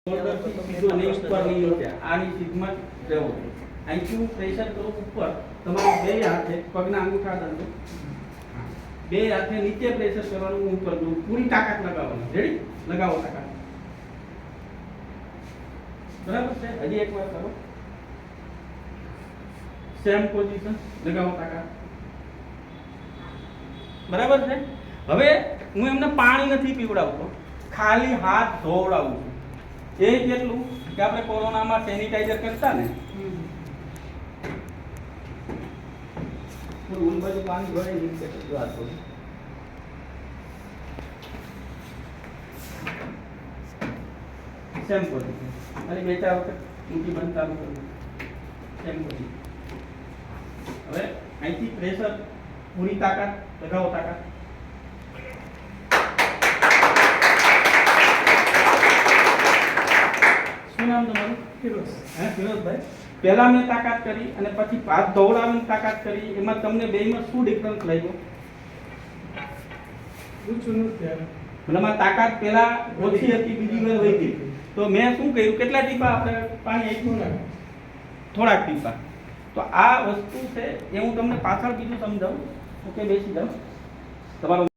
સીધો નહીં ઉપર નહીં નીચે આની સીધમાં રહેવો અહીંથી પ્રેશર કરું ઉપર તમારે બે હાથે પગના અંગૂઠા દંડો બે હાથે નીચે પ્રેશર કરવાનું ઉપર દઉં પૂરી તાકાત લગાવવાની રેડી લગાવો તાકાત બરાબર છે હજી એક વાર કરો સેમ પોઝિશન લગાવો તાકાત બરાબર છે હવે હું એમને પાણી નથી પીવડાવતો ખાલી હાથ ધોવડાવું છું એ કેટલું કે આપણે કોરોનામાં સેનિટાઈઝર કરતા ને ઉન બાજુ પાણી ભરે નીચે જો હાથ ધોવું સેમ પોઝિશન અને બે ચાર વખત ઊંચી બંધ ચાલુ કરવું સેમ પોઝિશન હવે અહીંથી પ્રેશર પૂરી તાકાત લગાવો તાકાત શું નામ તમારું ફિરોઝ ફિરોઝભાઈ પહેલા મેં તાકાત કરી અને પછી હાથ દોડાવવાની તાકાત કરી એમાં તમને બેમાં શું ડિફરન્સ લાગ્યો મતલબ તાકાત પહેલા ઓછી હતી બીજી વાર વધી તો મેં શું કર્યું કેટલા ટીપા આપણે પાણી આપ્યું થોડાક ટીપા તો આ વસ્તુ છે એ હું તમને પાછળ બીજું સમજાવું ઓકે બેસી જાઓ તમારો